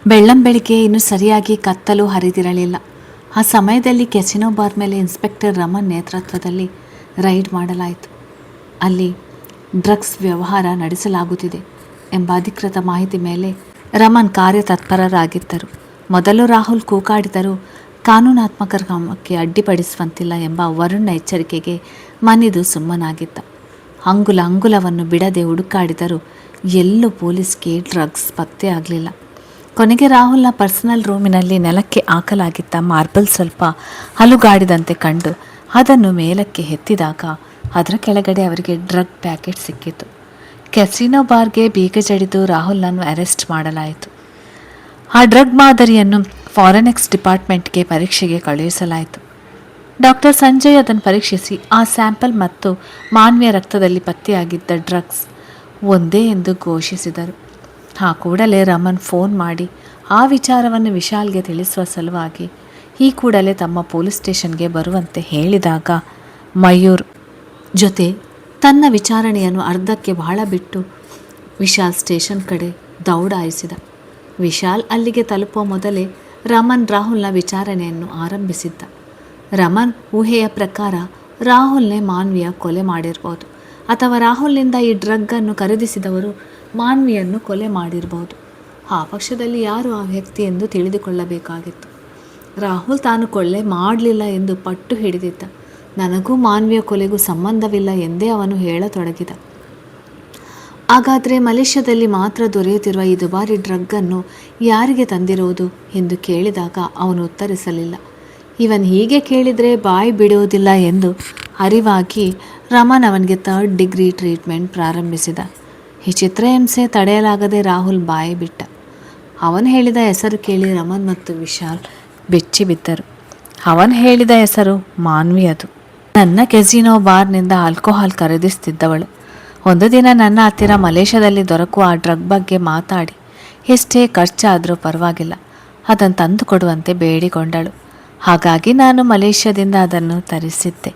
ಬೆಳ್ಳಂಬೆಳಿಗ್ಗೆ ಇನ್ನೂ ಸರಿಯಾಗಿ ಕತ್ತಲು ಹರಿದಿರಲಿಲ್ಲ. ಆ ಸಮಯದಲ್ಲಿ ಕೆಸಿನೋ ಬಾರ್ ಮೇಲೆ ಇನ್ಸ್ಪೆಕ್ಟರ್ ರಮನ್ ನೇತೃತ್ವದಲ್ಲಿ ರೈಡ್ ಮಾಡಲಾಯಿತು. ಅಲ್ಲಿ ಡ್ರಗ್ಸ್ ವ್ಯವಹಾರ ನಡೆಸಲಾಗುತ್ತಿದೆ ಎಂಬ ಅಧಿಕೃತ ಮಾಹಿತಿ ಮೇಲೆ ರಮನ್ ಕಾರ್ಯತತ್ಪರರಾಗಿದ್ದರು. ಮೊದಲು ರಾಹುಲ್ ಕೂಗಾಡಿದರೂ ಕಾನೂನಾತ್ಮಕ ಕ್ರಮಕ್ಕೆ ಅಡ್ಡಿಪಡಿಸುವಂತಿಲ್ಲ ಎಂಬ ವರುಣ್ನ ಎಚ್ಚರಿಕೆಗೆ ಮನಿದು ಸುಮ್ಮನಾಗಿದ್ದ. ಅಂಗುಲವನ್ನು ಬಿಡದೆ ಹುಡುಕಾಡಿದರೂ ಎಲ್ಲೂ ಪೊಲೀಸ್ಗೆ ಡ್ರಗ್ಸ್ ಪತ್ತೆ ಆಗಲಿಲ್ಲ. ಕೊನೆಗೆ ರಾಹುಲ್ನ ಪರ್ಸನಲ್ ರೂಮಿನಲ್ಲಿ ನೆಲಕ್ಕೆ ಹಾಕಲಾಗಿದ್ದ ಮಾರ್ಬಲ್ ಸ್ವಲ್ಪ ಹಲುಗಾಡಿದಂತೆ ಕಂಡು ಅದನ್ನು ಮೇಲಕ್ಕೆ ಎತ್ತಿದಾಗ ಅದರ ಕೆಳಗಡೆ ಅವರಿಗೆ ಡ್ರಗ್ ಪ್ಯಾಕೆಟ್ ಸಿಕ್ಕಿತು. ಕೆಸಿನೋ ಬಾರ್ಗೆ ಬೀಗ ಜಡಿದು ರಾಹುಲ್ನನ್ನು ಅರೆಸ್ಟ್ ಮಾಡಲಾಯಿತು. ಆ ಡ್ರಗ್ ಮಾದರಿಯನ್ನು ಫಾರೆನ್ಸಿಕ್ಸ್ ಡಿಪಾರ್ಟ್ಮೆಂಟ್ಗೆ ಪರೀಕ್ಷೆಗೆ ಕಳುಹಿಸಲಾಯಿತು. ಡಾಕ್ಟರ್ ಸಂಜಯ್ ಅದನ್ನು ಪರೀಕ್ಷಿಸಿ ಆ ಸ್ಯಾಂಪಲ್ ಮತ್ತು ಮಾನ್ವಿಯ ರಕ್ತದಲ್ಲಿ ಪತ್ತೆಯಾಗಿದ್ದ ಡ್ರಗ್ಸ್ ಒಂದೇ ಎಂದು ಘೋಷಿಸಿದರು. ಆ ಕೂಡಲೇ ರಮನ್ ಫೋನ್ ಮಾಡಿ ಆ ವಿಚಾರವನ್ನು ವಿಶಾಲ್ಗೆ ತಿಳಿಸುವ ಸಲುವಾಗಿ ಈ ಕೂಡಲೇ ತಮ್ಮ ಪೊಲೀಸ್ ಸ್ಟೇಷನ್ಗೆ ಬರುವಂತೆ ಹೇಳಿದಾಗ ಮಯೂರ್ ಜೊತೆ ತನ್ನ ವಿಚಾರಣೆಯನ್ನು ಅರ್ಧಕ್ಕೆ ಬಹಳ ಬಿಟ್ಟು ವಿಶಾಲ್ ಸ್ಟೇಷನ್ ಕಡೆ ದೌಡಾಯಿಸಿದ. ವಿಶಾಲ್ ಅಲ್ಲಿಗೆ ತಲುಪುವ ಮೊದಲೇ ರಮನ್ ರಾಹುಲ್ನ ವಿಚಾರಣೆಯನ್ನು ಆರಂಭಿಸಿದ್ದ. ರಮನ್ ಊಹೆಯ ಪ್ರಕಾರ ರಾಹುಲ್ನೇ ಮಾನ್ವಿಯ ಕೊಲೆ ಮಾಡಿರ್ಬೋದು, ಅಥವಾ ರಾಹುಲ್ನಿಂದ ಈ ಡ್ರಗ್ಗನ್ನು ಖರೀದಿಸಿದವರು ಮಾನ್ವಿಯನ್ನು ಕೊಲೆ ಮಾಡಿರ್ಬೋದು. ಆ ಪಕ್ಷದಲ್ಲಿ ಯಾರು ಆ ವ್ಯಕ್ತಿ ಎಂದು ತಿಳಿದುಕೊಳ್ಳಬೇಕಾಗಿತ್ತು. ರಾಹುಲ್ ತಾನು ಕೊಲೆ ಮಾಡಲಿಲ್ಲ ಎಂದು ಪಟ್ಟು ಹಿಡಿದಿದ್ದ. ನನಗೂ ಮಾನ್ವಿಯ ಕೊಲೆಗೂ ಸಂಬಂಧವಿಲ್ಲ ಎಂದೇ ಅವನು ಹೇಳತೊಡಗಿದ. ಹಾಗಾದರೆ ಮಲೇಷ್ಯಾದಲ್ಲಿ ಮಾತ್ರ ದೊರೆಯುತ್ತಿರುವ ಈ ದುಬಾರಿ ಡ್ರಗ್ಗನ್ನು ಯಾರಿಗೆ ತಂದಿರುವುದು ಎಂದು ಕೇಳಿದಾಗ ಅವನು ಉತ್ತರಿಸಲಿಲ್ಲ. ಇವನ್ ಹೀಗೆ ಕೇಳಿದರೆ ಬಾಯಿ ಬಿಡುವುದಿಲ್ಲ ಎಂದು ಅರಿವಾಗಿ ರಮನ್ ಅವನಿಗೆ 3rd ಡಿಗ್ರಿ ಟ್ರೀಟ್ಮೆಂಟ್ ಪ್ರಾರಂಭಿಸಿದ. ಈ ಚಿತ್ರಹಿಂಸೆ ತಡೆಯಲಾಗದೆ ರಾಹುಲ್ ಬಾಯಿ ಬಿಟ್ಟ. ಅವನು ಹೇಳಿದ ಹೆಸರು ಕೇಳಿ ರಮನ್ ಮತ್ತು ವಿಶಾಲ್ ಬೆಚ್ಚಿ ಬಿದ್ದರು. ಅವನು ಹೇಳಿದ ಹೆಸರು ಮಾನ್ವಿಯದು. ನನ್ನ ಕೆಸಿನೋ ಬಾರ್ನಿಂದ ಆಲ್ಕೋಹಾಲ್ ಖರೀದಿಸ್ತಿದ್ದವಳು. ಒಂದು ದಿನ ನನ್ನ ಹತ್ತಿರ ಮಲೇಷ್ಯಾದಲ್ಲಿ ದೊರಕುವ ಆ ಡ್ರಗ್ ಬಗ್ಗೆ ಮಾತಾಡಿ ಎಷ್ಟೇ ಖರ್ಚಾದರೂ ಪರವಾಗಿಲ್ಲ ಅದನ್ನು ತಂದು ಕೊಡುವಂತೆ ಬೇಡಿಕೊಂಡಳು. ಹಾಗಾಗಿ ನಾನು ಮಲೇಷ್ಯಾದಿಂದ ಅದನ್ನು ತರಿಸಿದ್ದೆ.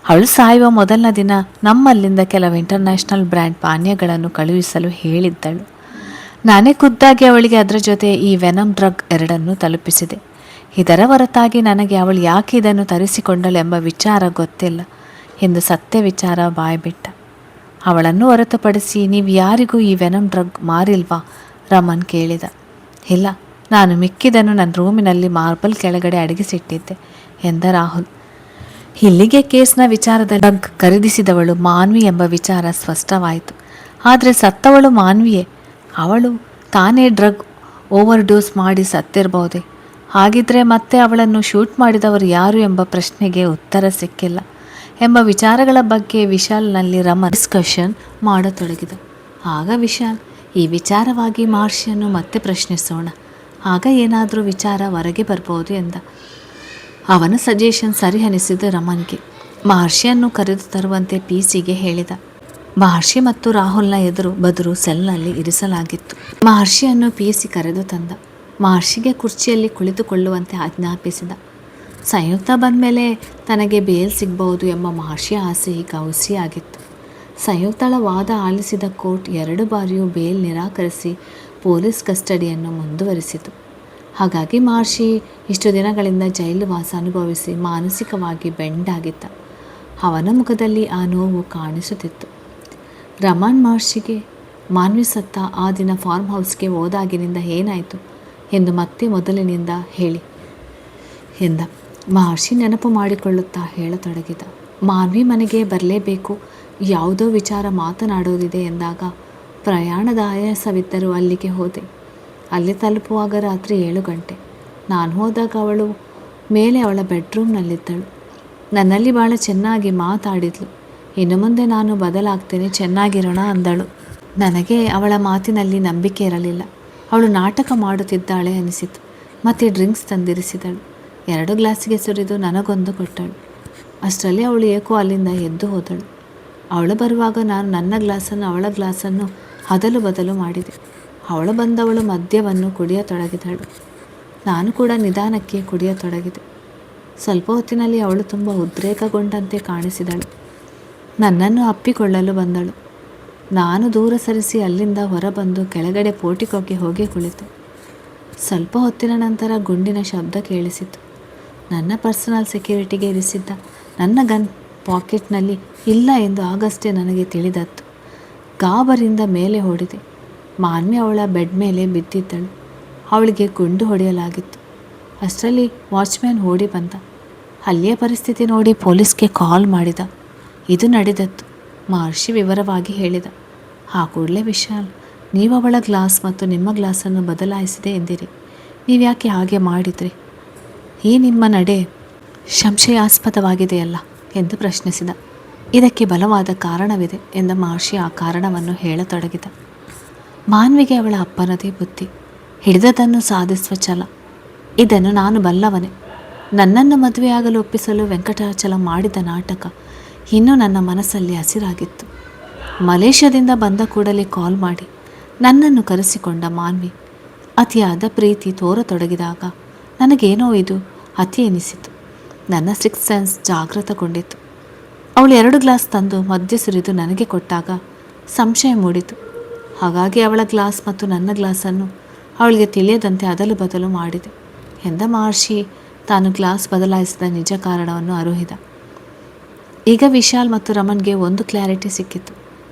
ಅವಳು ಸಾಯುವ ಮೊದಲನೇ ದಿನ ನಮ್ಮಲ್ಲಿಂದ ಕೆಲವು ಇಂಟರ್ನ್ಯಾಷನಲ್ ಬ್ರ್ಯಾಂಡ್ ಪಾನೀಯಗಳನ್ನು ಕಳುಹಿಸಲು ಹೇಳಿದ್ದಳು. ನಾನೇ ಖುದ್ದಾಗಿ ಅವಳಿಗೆ ಅದರ ಜೊತೆ ಈ ವೆನಮ್ ಡ್ರಗ್ 2 ತಲುಪಿಸಿದೆ. ಇದರ ಹೊರತಾಗಿ ನನಗೆ ಅವಳು ಯಾಕೆ ಇದನ್ನು ತರಿಸಿಕೊಂಡಳು ಎಂಬ ವಿಚಾರ ಗೊತ್ತಿಲ್ಲ ಎಂದು ಸತ್ಯ ವಿಚಾರ ಬಾಯ್ಬಿಟ್ಟ. ಅವಳನ್ನು ಹೊರತುಪಡಿಸಿ ನೀವು ಯಾರಿಗೂ ಈ ವೆನಮ್ ಡ್ರಗ್ ಮಾರಿಲ್ವಾ? ರಮನ್ ಕೇಳಿದ. ಇಲ್ಲ, ನಾನು ಮಿಕ್ಕಿದನ್ನು ನನ್ನ ರೂಮಿನಲ್ಲಿ ಮಾರ್ಬಲ್ ಕೆಳಗಡೆ ಅಡಗಿಸಿಟ್ಟಿದ್ದೆ ಎಂದ ರಾಹುಲ್. ಇಲ್ಲಿಗೆ ಕೇಸ್ನ ವಿಚಾರದಲ್ಲಿ ಡ್ರಗ್ ಖರೀದಿಸಿದವಳು ಮಾನ್ವಿ ಎಂಬ ವಿಚಾರ ಸ್ಪಷ್ಟವಾಯಿತು. ಆದರೆ ಸತ್ತವಳು ಮಾನ್ವಿಯೇ. ಅವಳು ತಾನೇ ಡ್ರಗ್ ಓವರ್ಡೋಸ್ ಮಾಡಿ ಸತ್ತಿರಬಹುದೇ? ಹಾಗಿದ್ರೆ ಮತ್ತೆ ಅವಳನ್ನು ಶೂಟ್ ಮಾಡಿದವರು ಯಾರು ಎಂಬ ಪ್ರಶ್ನೆಗೆ ಉತ್ತರ ಸಿಕ್ಕಿಲ್ಲ ಎಂಬ ವಿಚಾರಗಳ ಬಗ್ಗೆ ವಿಶಾಲ್ನಲ್ಲಿ ರಮನ್ ಡಿಸ್ಕಷನ್ ಮಾಡತೊಡಗಿದ. ಆಗ ವಿಶಾಲ್, ಈ ವಿಚಾರವಾಗಿ ಮಹರ್ಷಿಯನ್ನು ಮತ್ತೆ ಪ್ರಶ್ನಿಸೋಣ, ಆಗ ಏನಾದರೂ ವಿಚಾರ ಹೊರಗೆ ಬರ್ಬೋದು ಎಂದ. ಅವನ ಸಜೆಷನ್ ಸರಿ ಅನಿಸಿದ ರಮನ್ಗೆ. ಮಹರ್ಷಿಯನ್ನು ಕರೆದು ತರುವಂತೆ PC-ಗೆ ಹೇಳಿದ. ಮಹರ್ಷಿ ಮತ್ತು ರಾಹುಲ್ನ ಎದುರು ಬದುರು ಸೆಲ್ನಲ್ಲಿ ಇರಿಸಲಾಗಿತ್ತು. ಮಹರ್ಷಿಯನ್ನು PC ಕರೆದು ತಂದ. ಮಹರ್ಷಿಗೆ ಕುರ್ಚಿಯಲ್ಲಿ ಕುಳಿತುಕೊಳ್ಳುವಂತೆ ಆಜ್ಞಾಪಿಸಿದ. ಸಂಯುಕ್ತ ಬಂದ ಮೇಲೆ ತನಗೆ ಬೇಲ್ ಸಿಗಬಹುದು ಎಂಬ ಮಹರ್ಷಿಯ ಆಸೆ ಈಗ ಹುಸಿಯಾಗಿತ್ತು. ಸಂಯುಕ್ತಳ ವಾದ ಆಲಿಸಿದ ಕೋರ್ಟ್ 2 ಬಾರಿಯೂ ಬೇಲ್ ನಿರಾಕರಿಸಿ ಪೊಲೀಸ್ ಕಸ್ಟಡಿಯನ್ನು ಮುಂದುವರಿಸಿತು. ಹಾಗಾಗಿ ಮಹರ್ಷಿ ಇಷ್ಟು ದಿನಗಳಿಂದ ಜೈಲು ವಾಸ ಅನುಭವಿಸಿ ಮಾನಸಿಕವಾಗಿ ಬೆಂಡಾಗಿದ್ದ. ಅವನ ಮುಖದಲ್ಲಿ ಆ ನೋವು ಕಾಣಿಸುತ್ತಿತ್ತು. ರಮನ್ ಮಹರ್ಷಿಗೆ ಮಾನ್ವಿ ಸತ್ತ ಆ ದಿನ ಫಾರ್ಮ್ ಹೌಸ್ಗೆ ಹೋದಾಗಿನಿಂದ ಏನಾಯಿತು ಎಂದು ಮತ್ತೆ ಮೊದಲಿನಿಂದ ಹೇಳಿ ಎಂದ. ಮಹರ್ಷಿ ನೆನಪು ಮಾಡಿಕೊಳ್ಳುತ್ತಾ ಹೇಳತೊಡಗಿದ. ಮಾನ್ವಿ ಮನೆಗೆ ಬರಲೇಬೇಕು, ಯಾವುದೋ ವಿಚಾರ ಮಾತನಾಡೋದಿದೆ ಎಂದಾಗ ಪ್ರಯಾಣದ ಆಯಾಸವಿದ್ದರೂ ಅಲ್ಲಿಗೆ ಹೋದೆ. ಅಲ್ಲಿ ತಲುಪುವಾಗ ರಾತ್ರಿ 7 ಗಂಟೆ. ನಾನು ಹೋದಾಗ ಅವಳು ಮೇಲೆ ಅವಳ ಬೆಡ್ರೂಮ್ನಲ್ಲಿದ್ದಳು. ನನ್ನಲ್ಲಿ ಭಾಳ ಚೆನ್ನಾಗಿ ಮಾತಾಡಿದ್ಲು. ಇನ್ನು ಮುಂದೆ ನಾನು ಬದಲಾಗ್ತೇನೆ, ಚೆನ್ನಾಗಿರೋಣ ಅಂದಳು. ನನಗೆ ಅವಳ ಮಾತಿನಲ್ಲಿ ನಂಬಿಕೆ ಇರಲಿಲ್ಲ. ಅವಳು ನಾಟಕ ಮಾಡುತ್ತಿದ್ದಾಳೆ ಅನಿಸಿತು. ಮತ್ತು ಡ್ರಿಂಕ್ಸ್ ತಂದಿರಿಸಿದಳು. 2 ಗ್ಲಾಸಿಗೆ ಸುರಿದು ನನಗೊಂದು ಕೊಟ್ಟಳು. ಅಷ್ಟರಲ್ಲಿ ಅವಳು ಏಕೋ ಅಲ್ಲಿಂದ ಎದ್ದು ಹೋದಳು. ಅವಳು ಬರುವಾಗ ನಾನು ನನ್ನ ಗ್ಲಾಸನ್ನು ಅವಳ ಗ್ಲಾಸನ್ನು ಅದಲು ಬದಲು ಮಾಡಿದೆ. ಅವಳು ಬಂದವಳು ಮದ್ಯವನ್ನು ಕುಡಿಯತೊಡಗಿದಳು. ನಾನು ಕೂಡ ನಿಧಾನಕ್ಕೆ ಕುಡಿಯತೊಡಗಿದೆ. ಸ್ವಲ್ಪ ಹೊತ್ತಿನಲ್ಲಿ ಅವಳು ತುಂಬ ಉದ್ರೇಕಗೊಂಡಂತೆ ಕಾಣಿಸಿದಳು. ನನ್ನನ್ನು ಅಪ್ಪಿಕೊಳ್ಳಲು ಬಂದಳು. ನಾನು ದೂರ ಸರಿಸಿ ಅಲ್ಲಿಂದ ಹೊರಬಂದು ಕೆಳಗಡೆ ಪೋರ್ಟಿಕೋಗೆ ಹೋಗಿ ಕುಳಿತೆ. ಸ್ವಲ್ಪ ಹೊತ್ತಿನ ನಂತರ ಗುಂಡಿನ ಶಬ್ದ ಕೇಳಿಸಿತು. ನನ್ನ ಪರ್ಸನಲ್ ಸೆಕ್ಯೂರಿಟಿಗೆ ಇರಿಸಿದ್ದ ನನ್ನ ಗನ್ ಪಾಕೆಟ್ನಲ್ಲಿ ಇಲ್ಲ ಎಂದು ಆಗಷ್ಟೇ ನನಗೆ ತಿಳಿದತ್ತು. ಗಾಬರಿಂದ ಮೇಲೆ ಓಡಿದೆ. ಮಾನ್ವಿ ಅವಳ ಬೆಡ್ ಮೇಲೆ ಬಿದ್ದಿದ್ದಳು. ಅವಳಿಗೆ ಗುಂಡು ಹೊಡೆಯಲಾಗಿತ್ತು. ಅಷ್ಟರಲ್ಲಿ ವಾಚ್ಮ್ಯಾನ್ ಓಡಿ ಬಂದ. ಅಲ್ಲಿಯ ಪರಿಸ್ಥಿತಿ ನೋಡಿ ಪೊಲೀಸ್ಗೆ ಕಾಲ್ ಮಾಡಿದ. ಇದು ನಡೆದದ್ದು ಮಹರ್ಷಿ ವಿವರವಾಗಿ ಹೇಳಿದ. ಆ ಕೂಡಲೇ ವಿಶಾಲ್, ನೀವು ಅವಳ ಗ್ಲಾಸ್ ಮತ್ತು ನಿಮ್ಮ ಗ್ಲಾಸನ್ನು ಬದಲಾಯಿಸಿದೆ ಎಂದಿರಿ. ನೀವು ಯಾಕೆ ಹಾಗೆ ಮಾಡಿದ್ರಿ? ಈ ನಿಮ್ಮ ನಡೆ ಸಂಶಯಾಸ್ಪದವಾಗಿದೆಯಲ್ಲ ಎಂದು ಪ್ರಶ್ನಿಸಿದ. ಇದಕ್ಕೆ ಬಲವಾದ ಕಾರಣವಿದೆ ಎಂದ ಮಹರ್ಷಿ ಆ ಕಾರಣವನ್ನು ಹೇಳತೊಡಗಿದ. ಮಾನ್ವಿಗೆ ಅವಳ ಅಪ್ಪನದೇ ಬುದ್ಧಿ, ಹಿಡಿದದನ್ನು ಸಾಧಿಸುವ ಛಲ. ಇದನ್ನು ನಾನು ಬಲ್ಲವನೇ. ನನ್ನನ್ನು ಮದುವೆಯಾಗಲು ಒಪ್ಪಿಸಲು ವೆಂಕಟಾಚಲಂ ಮಾಡಿದ ನಾಟಕ ಇನ್ನೂ ನನ್ನ ಮನಸ್ಸಲ್ಲಿ ಹಸಿರಾಗಿತ್ತು. ಮಲೇಷ್ಯಾದಿಂದ ಬಂದ ಕೂಡಲೇ ಕಾಲ್ ಮಾಡಿ ನನ್ನನ್ನು ಕರೆಸಿಕೊಂಡ ಮಾನ್ವಿ ಅತಿಯಾದ ಪ್ರೀತಿ ತೋರತೊಡಗಿದಾಗ ನನಗೇನೋ ಇದು ಅತಿ ಎನಿಸಿತು. ನನ್ನ ಸಿಕ್ಸ್ ಸೆನ್ಸ್ ಜಾಗೃತಗೊಂಡಿತು. ಅವಳು 2 ಗ್ಲಾಸ್ ತಂದು ಮದ್ಯ ಸುರಿದು ನನಗೆ ಕೊಟ್ಟಾಗ ಸಂಶಯ ಮೂಡಿತು. ಹಾಗಾಗಿ ಅವಳ ಗ್ಲಾಸ್ ಮತ್ತು ನನ್ನ ಗ್ಲಾಸನ್ನು ಅವಳಿಗೆ ತಿಳಿಯದಂತೆ ಅದಲು ಬದಲು ಮಾಡಿದೆ ಎಂದ ಮಹರ್ಷಿ ತಾನು ಗ್ಲಾಸ್ ಬದಲಾಯಿಸಿದ ನಿಜ ಕಾರಣವನ್ನು ಅರುಹಿದ. ಈಗ ವಿಶಾಲ್ ಮತ್ತು ರಮನ್ಗೆ ಒಂದು ಕ್ಲಾರಿಟಿ ಸಿಕ್ಕಿತು.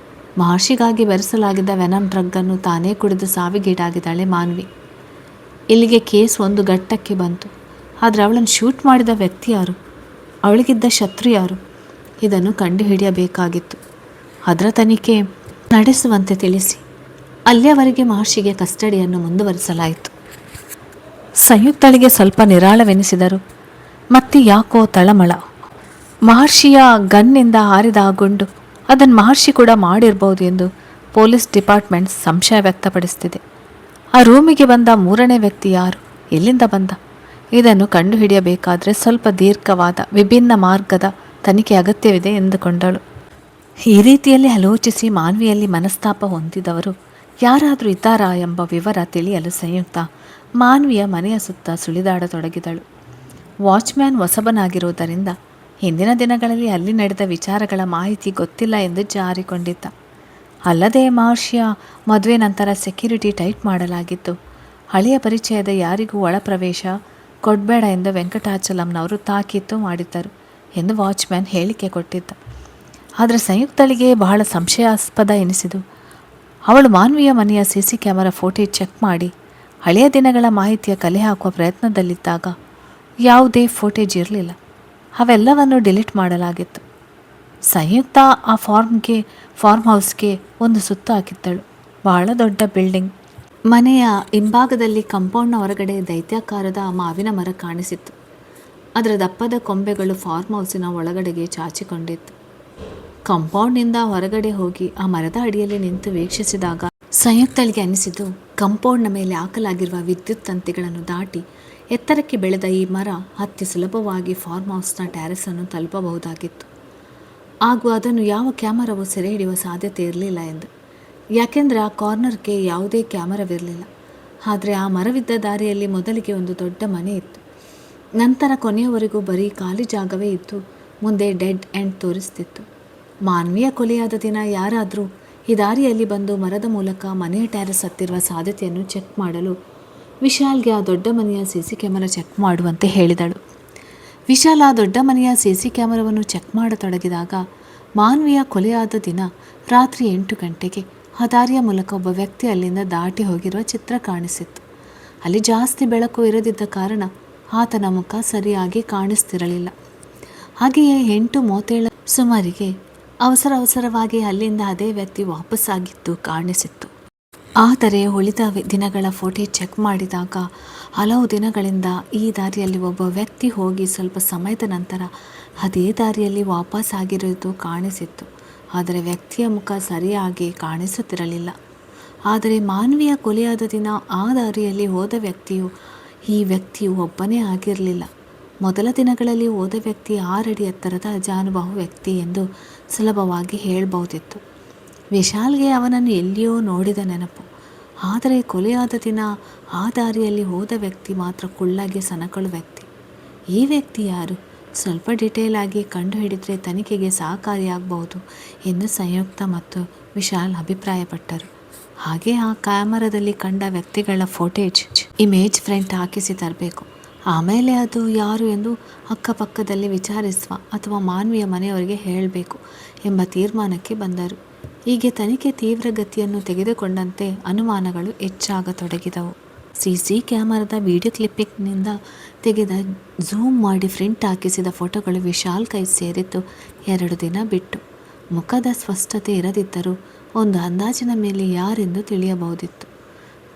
ಮಹರ್ಷಿಗಾಗಿ ಬೆರೆಸಲಾಗಿದ್ದ ವೆನಮ್ ಡ್ರಗ್ಗನ್ನು ತಾನೇ ಕುಡಿದು ಸಾವಿಗೀಡಾಗಿದ್ದಾಳೆ ಮಾನ್ವಿ. ಇಲ್ಲಿಗೆ ಕೇಸ್ ಒಂದು ಘಟ್ಟಕ್ಕೆ ಬಂತು. ಆದರೆ ಅವಳನ್ನು ಶೂಟ್ ಮಾಡಿದ ವ್ಯಕ್ತಿ ಯಾರು? ಅವಳಿಗಿದ್ದ ಶತ್ರು ಯಾರು? ಇದನ್ನು ಕಂಡುಹಿಡಿಯಬೇಕಾಗಿತ್ತು. ಅದರ ತನಿಖೆ ನಡೆಸುವಂತೆ ತಿಳಿಸಿ ಅಲ್ಲಿಯವರೆಗೆ ಮಹರ್ಷಿಗೆ ಕಸ್ಟಡಿಯನ್ನು ಮುಂದುವರಿಸಲಾಯಿತು. ಸಂಯುಕ್ತಳಿಗೆ ಸ್ವಲ್ಪ ನಿರಾಳವೆನಿಸಿದರು. ಮತ್ತೆ ಯಾಕೋ ತಳಮಳ. ಮಹರ್ಷಿಯ ಗನ್ನಿಂದ ಹಾರಿದ ಆ ಗುಂಡು ಅದನ್ನು ಮಹರ್ಷಿ ಕೂಡ ಮಾಡಿರ್ಬೋದು ಎಂದು ಪೊಲೀಸ್ ಡಿಪಾರ್ಟ್ಮೆಂಟ್ ಸಂಶಯ ವ್ಯಕ್ತಪಡಿಸುತ್ತಿದೆ. ಆ ರೂಮಿಗೆ ಬಂದ 3ನೇ ವ್ಯಕ್ತಿ ಯಾರು? ಎಲ್ಲಿಂದ ಬಂದ? ಇದನ್ನು ಕಂಡುಹಿಡಿಯಬೇಕಾದರೆ ಸ್ವಲ್ಪ ದೀರ್ಘವಾದ ವಿಭಿನ್ನ ಮಾರ್ಗದ ತನಿಖೆ ಅಗತ್ಯವಿದೆ ಎಂದುಕೊಂಡಳು. ಈ ರೀತಿಯಲ್ಲಿ ಆಲೋಚಿಸಿ ಮಾನ್ವಿಯಲ್ಲಿ ಮನಸ್ತಾಪ ಹೊಂದಿದವರು ಯಾರಾದರೂ ಇದ್ದಾರಾ ಎಂಬ ವಿವರ ತಿಳಿಯಲು ಸಂಯುಕ್ತ ಮಾನ್ವಿಯ ಮನೆಯ ಸುತ್ತ ಸುಳಿದಾಡತೊಡಗಿದಳು. ವಾಚ್ಮ್ಯಾನ್ ಹೊಸಬನಾಗಿರುವುದರಿಂದ ಹಿಂದಿನ ದಿನಗಳಲ್ಲಿ ಅಲ್ಲಿ ನಡೆದ ವಿಚಾರಗಳ ಮಾಹಿತಿ ಗೊತ್ತಿಲ್ಲ ಎಂದು ಜಾರಿಕೊಂಡಿದ್ದ. ಅಲ್ಲದೆ ಮಹರ್ಷಿಯ ಮದುವೆ ನಂತರ ಸೆಕ್ಯೂರಿಟಿ ಟೈಟ್ ಮಾಡಲಾಗಿತ್ತು. ಹಳೆಯ ಪರಿಚಯದ ಯಾರಿಗೂ ಒಳಪ್ರವೇಶ ಕೊಡಬೇಡ ಎಂದು ವೆಂಕಟಾಚಲಂನವರು ತಾಕೀತು ಮಾಡಿದ್ದರು ಎಂದು ವಾಚ್ಮ್ಯಾನ್ ಹೇಳಿಕೆ ಕೊಟ್ಟಿದ್ದ. ಆದರೆ ಸಂಯುಕ್ತಳಿಗೆ ಬಹಳ ಸಂಶಯಾಸ್ಪದ ಎನಿಸಿದು. ಅವಳು ಮಾನ್ವಿಯ ಮನೆಯ CC ಕ್ಯಾಮರಾ ಫೋಟೇಜ್ ಚೆಕ್ ಮಾಡಿ ಹಳೆಯ ದಿನಗಳ ಮಾಹಿತಿಯ ಕಲೆ ಹಾಕುವ ಪ್ರಯತ್ನದಲ್ಲಿದ್ದಾಗ ಯಾವುದೇ ಫೋಟೇಜ್ ಇರಲಿಲ್ಲ. ಅವೆಲ್ಲವನ್ನು ಡಿಲೀಟ್ ಮಾಡಲಾಗಿತ್ತು. ಸಂಯುಕ್ತ ಆ ಫಾರ್ಮ್ ಹೌಸ್ಗೆ ಒಂದು ಸುತ್ತು ಹಾಕಿದ್ದಳು. ಬಹಳ ದೊಡ್ಡ ಬಿಲ್ಡಿಂಗ್. ಮನೆಯ ಹಿಂಭಾಗದಲ್ಲಿ ಕಾಂಪೌಂಡ್ನ ಹೊರಗಡೆ ದೈತ್ಯಾಕಾರದ ಮಾವಿನ ಮರ ಕಾಣಿಸಿತ್ತು. ಅದರ ದಪ್ಪದ ಕೊಂಬೆಗಳು ಫಾರ್ಮ್ ಹೌಸಿನ ಒಳಗಡೆಗೆ ಚಾಚಿಕೊಂಡಿತ್ತು. ಕಾಂಪೌಂಡ್ನಿಂದ ಹೊರಗಡೆ ಹೋಗಿ ಆ ಮರದ ಅಡಿಯಲ್ಲಿ ನಿಂತು ವೀಕ್ಷಿಸಿದಾಗ ಸಂಯುಕ್ತಳಿಗೆ ಅನಿಸಿದ್ದು, ಕಾಂಪೌಂಡ್ನ ಮೇಲೆ ಹಾಕಲಾಗಿರುವ ವಿದ್ಯುತ್ ತಂತಿಗಳನ್ನು ದಾಟಿ ಎತ್ತರಕ್ಕೆ ಬೆಳೆದ ಈ ಮರ ಹತ್ತಿ ಸುಲಭವಾಗಿ ಫಾರ್ಮ್ ಹೌಸ್ನ ಟ್ಯಾರೆಸನ್ನು ತಲುಪಬಹುದಾಗಿತ್ತು. ಹಾಗೂ ಅದನ್ನು ಯಾವ ಕ್ಯಾಮರಾವೂ ಸೆರೆ ಹಿಡಿಯುವ ಸಾಧ್ಯತೆ ಇರಲಿಲ್ಲ ಎಂದು. ಯಾಕೆಂದರೆ ಆ ಕಾರ್ನರ್ಗೆ ಯಾವುದೇ ಕ್ಯಾಮರಾವಿರಲಿಲ್ಲ. ಆದರೆ ಆ ಮರವಿದ್ದ ದಾರಿಯಲ್ಲಿ ಮೊದಲಿಗೆ ಒಂದು ದೊಡ್ಡ ಮನೆ ಇತ್ತು. ನಂತರ ಕೊನೆಯವರೆಗೂ ಬರೀ ಖಾಲಿ ಜಾಗವೇ ಇದ್ದು ಮುಂದೆ ಡೆಡ್ ಎಂಡ್ ತೋರಿಸ್ತಿತ್ತು. ಮಾನ್ವಿಯ ಕೊಲೆಯಾದ ದಿನ ಯಾರಾದರೂ ಈ ದಾರಿಯಲ್ಲಿ ಬಂದು ಮರದ ಮೂಲಕ ಮನೆಯ ಟ್ಯಾರೆಸ್ ಹತ್ತಿರುವ ಸಾಧ್ಯತೆಯನ್ನು ಚೆಕ್ ಮಾಡಲು ವಿಶಾಲ್ಗೆ ಆ ದೊಡ್ಡ ಮನೆಯ CC ಕ್ಯಾಮರಾ ಚೆಕ್ ಮಾಡುವಂತೆ ಹೇಳಿದಳು. ವಿಶಾಲ್ ಆ ದೊಡ್ಡ ಮನೆಯ CC ಕ್ಯಾಮರಾವನ್ನು ಚೆಕ್ ಮಾಡತೊಡಗಿದಾಗ ಮಾನ್ವಿಯ ಕೊಲೆಯಾದ ದಿನ ರಾತ್ರಿ 8 ಗಂಟೆಗೆ ಆ ದಾರಿಯ ಮೂಲಕ ಒಬ್ಬ ವ್ಯಕ್ತಿ ಅಲ್ಲಿಂದ ದಾಟಿ ಹೋಗಿರುವ ಚಿತ್ರ ಕಾಣಿಸಿತ್ತು. ಅಲ್ಲಿ ಜಾಸ್ತಿ ಬೆಳಕು ಇರದಿದ್ದ ಕಾರಣ ಆತನ ಮುಖ ಸರಿಯಾಗಿ ಕಾಣಿಸ್ತಿರಲಿಲ್ಲ. ಹಾಗೆಯೇ 8:37 ಸುಮಾರಿಗೆ ಅವಸರವಾಗಿ ಅಲ್ಲಿಂದ ಅದೇ ವ್ಯಕ್ತಿ ವಾಪಸ್ಸಾಗಿದ್ದು ಕಾಣಿಸಿತ್ತು. ಆದರೆ ಉಳಿದ ದಿನಗಳ ಫೋಟೇಜ್ ಚೆಕ್ ಮಾಡಿದಾಗ ಹಲವು ದಿನಗಳಿಂದ ಈ ದಾರಿಯಲ್ಲಿ ಒಬ್ಬ ವ್ಯಕ್ತಿ ಹೋಗಿ ಸ್ವಲ್ಪ ಸಮಯದ ನಂತರ ಅದೇ ದಾರಿಯಲ್ಲಿ ವಾಪಸ್ ಆಗಿರೋದು ಕಾಣಿಸಿತ್ತು. ಆದರೆ ವ್ಯಕ್ತಿಯ ಮುಖ ಸರಿಯಾಗಿ ಕಾಣಿಸುತ್ತಿರಲಿಲ್ಲ. ಆದರೆ ಮಾನ್ವಿಯ ಕೊಲೆಯಾದ ದಿನ ಆ ದಾರಿಯಲ್ಲಿ ಹೋದ ಈ ವ್ಯಕ್ತಿಯು ಒಬ್ಬನೇ ಆಗಿರಲಿಲ್ಲ. ಮೊದಲ ದಿನಗಳಲ್ಲಿ ಹೋದ ವ್ಯಕ್ತಿ 6 ಅಡಿ ಎತ್ತರದ ಅಜಾನುಬಾಹು ವ್ಯಕ್ತಿ ಎಂದು ಸುಲಭವಾಗಿ ಹೇಳಬಹುದಿತ್ತು. ವಿಶಾಲ್ಗೆ ಅವನನ್ನು ಎಲ್ಲಿಯೋ ನೋಡಿದ ನೆನಪು. ಆದರೆ ಕೊಲೆಯಾದ ದಿನ ಆ ದಾರಿಯಲ್ಲಿ ಹೋದ ವ್ಯಕ್ತಿ ಮಾತ್ರ ಕುಳ್ಳಾಗಿ ಸನಕಳು ವ್ಯಕ್ತಿ. ಈ ವ್ಯಕ್ತಿ ಯಾರು? ಸ್ವಲ್ಪ ಡಿಟೇಲ್ ಆಗಿ ಕಂಡುಹಿಡಿದರೆ ತನಿಖೆಗೆ ಸಹಕಾರಿಯಾಗಬಹುದು ಎಂದು ಸಂಯುಕ್ತ ಮತ್ತು ವಿಶಾಲ್ ಅಭಿಪ್ರಾಯಪಟ್ಟರು. ಹಾಗೆ ಆ ಕ್ಯಾಮರಾದಲ್ಲಿ ಕಂಡ ವ್ಯಕ್ತಿಗಳ ಫೋಟೇಜ್ ಇಮೇಜ್ ಫ್ರಂಟ್ ಹಾಕಿಸಿ ತರಬೇಕು. ಆಮೇಲೆ ಅದು ಯಾರು ಎಂದು ಅಕ್ಕಪಕ್ಕದಲ್ಲಿ ವಿಚಾರಿಸುವ ಅಥವಾ ಮಾನ್ವಿಯ ಮನೆಯವರಿಗೆ ಹೇಳಬೇಕು ಎಂಬ ತೀರ್ಮಾನಕ್ಕೆ ಬಂದರು. ಹೀಗೆ ತನಿಖೆ ತೀವ್ರಗತಿಯನ್ನು ತೆಗೆದುಕೊಂಡಂತೆ ಅನುಮಾನಗಳು ಹೆಚ್ಚಾಗತೊಡಗಿದವು. ಸಿಸಿ ಕ್ಯಾಮರಾದ ವಿಡಿಯೋ ಕ್ಲಿಪ್ಪಿಂಗ್ನಿಂದ ತೆಗೆದ ಝೂಮ್ ಮಾಡಿ ಪ್ರಿಂಟ್ ಹಾಕಿಸಿದ ಫೋಟೋಗಳು ವಿಶಾಲ್ ಕೈ ಸೇರಿದ್ದು 2 ದಿನ ಬಿಟ್ಟು. ಮುಖದ ಸ್ಪಷ್ಟತೆ ಇರದಿದ್ದರೂ ಒಂದು ಅಂದಾಜಿನ ಮೇಲೆ ಯಾರೆಂದು ತಿಳಿಯಬಹುದಿತ್ತು.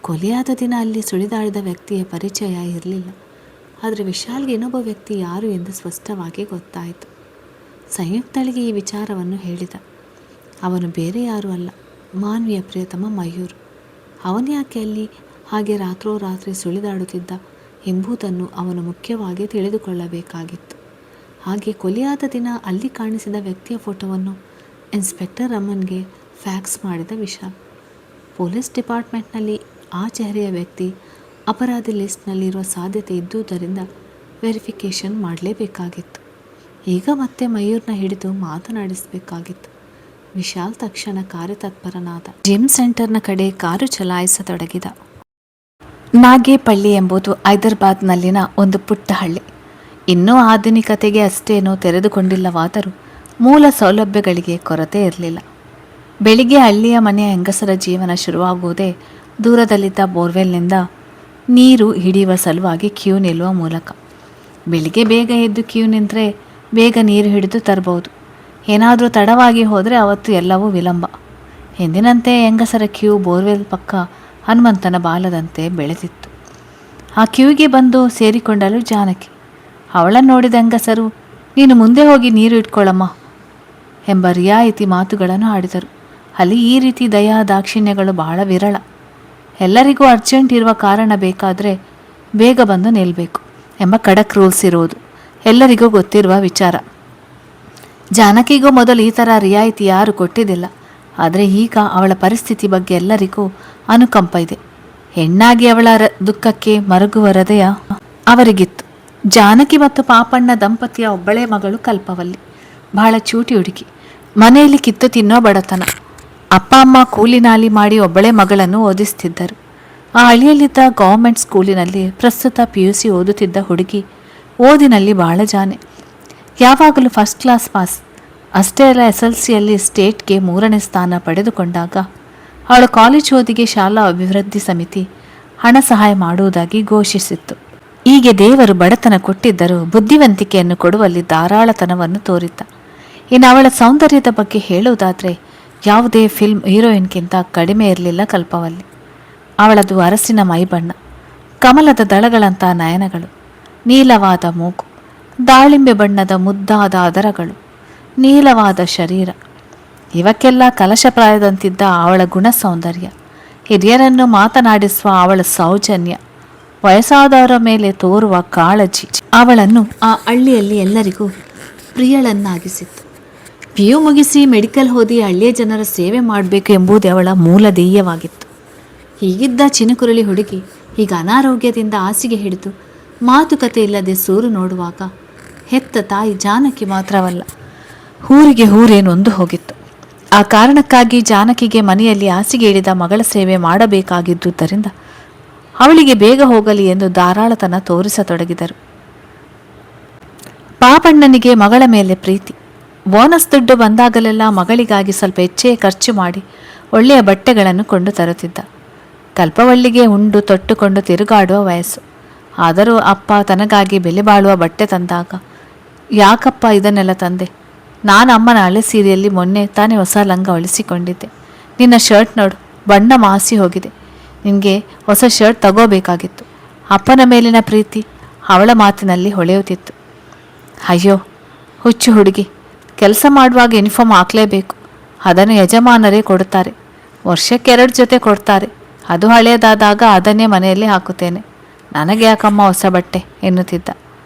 ಕೊಲೆಯಾದ ದಿನ ಅಲ್ಲಿ ಸುಳಿದಾಡಿದ ವ್ಯಕ್ತಿಯ ಪರಿಚಯ ಇರಲಿಲ್ಲ. ಆದರೆ ವಿಶಾಲ್ಗೆ ಇನ್ನೊಬ್ಬ ವ್ಯಕ್ತಿ ಯಾರು ಎಂದು ಸ್ಪಷ್ಟವಾಗಿ ಗೊತ್ತಾಯಿತು. ಸಂಯುಕ್ತಳಿಗೆ ಈ ವಿಚಾರವನ್ನು ಹೇಳಿದ. ಅವನು ಬೇರೆ ಯಾರೂ ಅಲ್ಲ, ಮಾನ್ವಿಯ ಪ್ರಿಯತಮ ಮಯೂರ್. ಅವನ್ಯಾಕೆ ಅಲ್ಲಿ ಹಾಗೆ ರಾತ್ರೋರಾತ್ರಿ ಸುಳಿದಾಡುತ್ತಿದ್ದ ಎಂಬುದನ್ನು ಅವನು ಮುಖ್ಯವಾಗಿ ತಿಳಿದುಕೊಳ್ಳಬೇಕಾಗಿತ್ತು. ಹಾಗೆ ಕೊಲೆಯಾದ ದಿನ ಅಲ್ಲಿ ಕಾಣಿಸಿದ ವ್ಯಕ್ತಿಯ ಫೋಟೋವನ್ನು ಇನ್ಸ್ಪೆಕ್ಟರ್ ರಮನ್ಗೆ ಫ್ಯಾಕ್ಸ್ ಮಾಡಿದ ವಿಶಾಲ್. ಪೊಲೀಸ್ ಡಿಪಾರ್ಟ್ಮೆಂಟ್ನಲ್ಲಿ ಆ ಚೆಹರೆಯ ವ್ಯಕ್ತಿ ಅಪರಾಧಿ ಲಿಸ್ಟ್ನಲ್ಲಿರುವ ಸಾಧ್ಯತೆ ಇದ್ದುದರಿಂದ ವೆರಿಫಿಕೇಷನ್ ಮಾಡಲೇಬೇಕಾಗಿತ್ತು. ಈಗ ಮತ್ತೆ ಮಯೂರ್ನ ಹಿಡಿದು ಮಾತನಾಡಿಸಬೇಕಾಗಿತ್ತು. ವಿಶಾಲ್ ತಕ್ಷಣ ಕಾರ್ಯತತ್ಪರನಾದ. ಜಿಮ್ ಸೆಂಟರ್ನ ಕಡೆ ಕಾರು ಚಲಾಯಿಸತೊಡಗಿದ. ನಾಗೇಪಳ್ಳಿ ಎಂಬುದು ಹೈದರಾಬಾದ್ನಲ್ಲಿನ ಒಂದು ಪುಟ್ಟ ಹಳ್ಳಿ. ಇನ್ನೂ ಆಧುನಿಕತೆಗೆ ಅಷ್ಟೇನೂ ತೆರೆದುಕೊಂಡಿಲ್ಲವಾದರೂ ಮೂಲ ಸೌಲಭ್ಯಗಳಿಗೆ ಕೊರತೆ ಇರಲಿಲ್ಲ. ಬೆಳಿಗ್ಗೆ ಹಳ್ಳಿಯ ಮನೆಯ ಹೆಂಗಸರ ಜೀವನ ಶುರುವಾಗುವುದೇ ದೂರದಲ್ಲಿದ್ದ ಬೋರ್ವೆಲ್ನಿಂದ ನೀರು ಹಿಡಿಯುವ ಸಲುವಾಗಿ ಕ್ಯೂ ನಿಲ್ಲುವ ಮೂಲಕ. ಬೆಳಿಗ್ಗೆ ಬೇಗ ಎದ್ದು ಕ್ಯೂ ನಿಂತರೆ ಬೇಗ ನೀರು ಹಿಡಿದು ತರಬಹುದು. ಏನಾದರೂ ತಡವಾಗಿ ಹೋದರೆ ಅವತ್ತು ಎಲ್ಲವೂ ವಿಳಂಬ. ಎಂದಿನಂತೆ ಹೆಂಗಸರ ಕ್ಯೂ ಬೋರ್ವೆಲ್ ಪಕ್ಕ ಹನುಮಂತನ ಬಾಲದಂತೆ ಬೆಳೆದಿತ್ತು. ಆ ಕ್ಯೂಗೆ ಬಂದು ಸೇರಿಕೊಂಡಳು ಜಾನಕಿ. ಅವಳನ್ನು ನೋಡಿದ ಹೆಂಗಸರು, ನೀನು ಮುಂದೆ ಹೋಗಿ ನೀರು ಇಟ್ಕೊಳ್ಳಮ್ಮ ಎಂಬ ರಿಯಾಯಿತಿ ಮಾತುಗಳನ್ನು ಆಡಿದರು. ಅಲ್ಲಿ ಈ ರೀತಿ ದಯಾ ದಾಕ್ಷಿಣ್ಯಗಳು ಬಹಳ ವಿರಳ. ಎಲ್ಲರಿಗೂ ಅರ್ಜೆಂಟ್ ಇರುವ ಕಾರಣ ಬೇಕಾದರೆ ಬೇಗ ಬಂದು ನಿಲ್ಲಬೇಕು ಎಂಬ ಖಡಕ್ ರೂಲ್ಸ್ ಇರುವುದು ಎಲ್ಲರಿಗೂ ಗೊತ್ತಿರುವ ವಿಚಾರ. ಜಾನಕಿಗೂ ಮೊದಲು ಈ ಥರ ರಿಯಾಯಿತಿ ಯಾರು ಕೊಟ್ಟಿದ್ದಿಲ್ಲ. ಆದರೆ ಈಗ ಅವಳ ಪರಿಸ್ಥಿತಿ ಬಗ್ಗೆ ಎಲ್ಲರಿಗೂ ಅನುಕಂಪ ಇದೆ. ಹೆಣ್ಣಾಗಿ ಅವಳ ದುಃಖಕ್ಕೆ ಮರುಗುವ ಹೃದಯ ಅವರಿಗಿತ್ತು. ಜಾನಕಿ ಮತ್ತು ಪಾಪಣ್ಣ ದಂಪತಿಯ ಒಬ್ಬಳೇ ಮಗಳು ಕಲ್ಪವಲ್ಲಿ. ಬಹಳ ಚೂಟಿ ಹುಡುಗಿ. ಮನೆಯಲ್ಲಿ ಕಿತ್ತು ತಿನ್ನೋ ಬಡತನ. ಅಪ್ಪ ಅಮ್ಮ ಕೂಲಿ ನಾಲಿ ಮಾಡಿ ಒಬ್ಬಳೇ ಮಗಳನ್ನು ಓದಿಸ್ತಿದ್ದರು. ಆ ಹಳ್ಳಿಯಲ್ಲಿದ್ದ ಗೌರ್ಮೆಂಟ್ ಸ್ಕೂಲಿನಲ್ಲಿ ಪ್ರಸ್ತುತ PUC ಓದುತ್ತಿದ್ದ ಹುಡುಗಿ ಓದಿನಲ್ಲಿ ಬಹಳ ಜಾನೆ. ಯಾವಾಗಲೂ ಫಸ್ಟ್ ಕ್ಲಾಸ್ ಪಾಸ್. ಅಷ್ಟೇ ಅಲ್ಲ, SLCಯಲ್ಲಿ ಸ್ಟೇಟ್ಗೆ 3ನೇ ಸ್ಥಾನ ಪಡೆದುಕೊಂಡಾಗ ಅವಳ ಕಾಲೇಜ್ ಓದಿಗೆ ಶಾಲಾ ಅಭಿವೃದ್ಧಿ ಸಮಿತಿ ಹಣ ಸಹಾಯ ಮಾಡುವುದಾಗಿ ಘೋಷಿಸಿತ್ತು. ಹೀಗೆ ದೇವರು ಬಡತನ ಕೊಟ್ಟಿದ್ದರೂ ಬುದ್ಧಿವಂತಿಕೆಯನ್ನು ಕೊಡುವಲ್ಲಿ ಧಾರಾಳತನವನ್ನು ತೋರಿದ್ದ. ಇನ್ನು ಅವಳ ಸೌಂದರ್ಯದ ಬಗ್ಗೆ ಹೇಳುವುದಾದರೆ ಯಾವುದೇ ಫಿಲ್ಮ್ ಹೀರೋಯಿನ್ಗಿಂತ ಕಡಿಮೆ ಇರಲಿಲ್ಲ ಕಲ್ಪವಲ್ಲಿ. ಅವಳದು ಅರಸಿನ ಮೈಬಣ್ಣ, ಕಮಲದ ದಳಗಳಂಥ ನಯನಗಳು, ನೀಲವಾದ ಮೂಗು, ದಾಳಿಂಬೆ ಬಣ್ಣದ ಮುದ್ದಾದ ಅದರಗಳು, ನೀಲವಾದ ಶರೀರ. ಇವಕ್ಕೆಲ್ಲ ಕಲಶಪ್ರಾಯದಂತಿದ್ದ ಅವಳ ಗುಣ ಸೌಂದರ್ಯ, ಹಿರಿಯರನ್ನು ಮಾತನಾಡಿಸುವ ಅವಳ ಸೌಜನ್ಯ, ವಯಸ್ಸಾದವರ ಮೇಲೆ ತೋರುವ ಕಾಳಜಿ ಅವಳನ್ನು ಆ ಹಳ್ಳಿಯಲ್ಲಿ ಎಲ್ಲರಿಗೂ ಪ್ರಿಯಳನ್ನಾಗಿಸಿತ್ತು. PU ಮುಗಿಸಿ ಮೆಡಿಕಲ್ ಓದಿ ಹಳ್ಳಿಯ ಜನರ ಸೇವೆ ಮಾಡಬೇಕು ಎಂಬುದೇ ಅವಳ ಮೂಲ ಧ್ಯೇಯವಾಗಿತ್ತು. ಹೀಗಿದ್ದ ಚಿನುಕುರುಳಿ ಹುಡುಗಿ ಈಗ ಅನಾರೋಗ್ಯದಿಂದ ಹಾಸಿಗೆ ಹಿಡಿದು ಮಾತುಕತೆ ಇಲ್ಲದೆ ಸೂರು ನೋಡುವಾಗ ಹೆತ್ತ ತಾಯಿ ಜಾನಕಿ ಮಾತ್ರವಲ್ಲ, ಊರಿಗೆ ಊರೇ ನೊಂದು ಹೋಗಿತ್ತು. ಆ ಕಾರಣಕ್ಕಾಗಿ ಜಾನಕಿಗೆ ಮನೆಯಲ್ಲಿ ಹಾಸಿಗೆ ಹಿಡಿದ ಮಗಳ ಸೇವೆ ಮಾಡಬೇಕಾಗಿದ್ದುದರಿಂದ ಅವಳಿಗೆ ಬೇಗ ಹೋಗಲಿ ಎಂದು ಧಾರಾಳತನ ತೋರಿಸತೊಡಗಿದರು. ಪಾಪಣ್ಣನಿಗೆ ಮಗಳ ಮೇಲೆ ಪ್ರೀತಿ. ಬೋನಸ್ ದುಡ್ಡು ಬಂದಾಗಲೆಲ್ಲ ಮಗಳಿಗಾಗಿ ಸ್ವಲ್ಪ ಹೆಚ್ಚೇ ಖರ್ಚು ಮಾಡಿ ಒಳ್ಳೆಯ ಬಟ್ಟೆಗಳನ್ನು ಕೊಂಡು ತರುತ್ತಿದ್ದ. ಕಲ್ಪವಳ್ಳಿಗೆ ಉಂಡು ತೊಟ್ಟುಕೊಂಡು ತಿರುಗಾಡುವ ವಯಸ್ಸು. ಆದರೂ ಅಪ್ಪ ತನಗಾಗಿ ಬೆಲೆ ಬಾಳುವ ಬಟ್ಟೆ ತಂದಾಗ, ಯಾಕಪ್ಪ ಇದನ್ನೆಲ್ಲ ತಂದೆ? ನಾನು ಅಮ್ಮನ ಹಳೆ ಸೀರೆಯಲ್ಲಿ ಮೊನ್ನೆ ತಾನೇ ಹೊಸ ಲಂಗ ಹೊಲಿಸಿಕೊಂಡಿದ್ದೆ. ನಿನ್ನ ಶರ್ಟ್ ನೋಡು, ಬಣ್ಣ ಮಾಸಿ ಹೋಗಿದೆ. ನಿನಗೆ ಹೊಸ ಶರ್ಟ್ ತಗೋಬೇಕಾಗಿತ್ತು. ಅಪ್ಪನ ಮೇಲಿನ ಪ್ರೀತಿ ಅವಳ ಮಾತಿನಲ್ಲಿ ಹೊಳೆಯುತ್ತಿತ್ತು. ಅಯ್ಯೋ ಹುಚ್ಚು ಹುಡುಗಿ, ಕೆಲಸ ಮಾಡುವಾಗ ಯೂನಿಫಾರ್ಮ್ ಹಾಕಲೇಬೇಕು. ಅದನ್ನು ಯಜಮಾನರೇ ಕೊಡುತ್ತಾರೆ. ವರ್ಷಕ್ಕೆ 2 ಜೊತೆ ಕೊಡ್ತಾರೆ. ಅದು ಹಳೆಯದಾದಾಗ ಅದನ್ನೇ ಮನೆಯಲ್ಲಿ ಹಾಕುತ್ತೇನೆ. ನನಗೆ ಯಾಕಮ್ಮ ಹೊಸ ಬಟ್ಟೆ ಎನ್ನುತ್ತಿದ್ದ.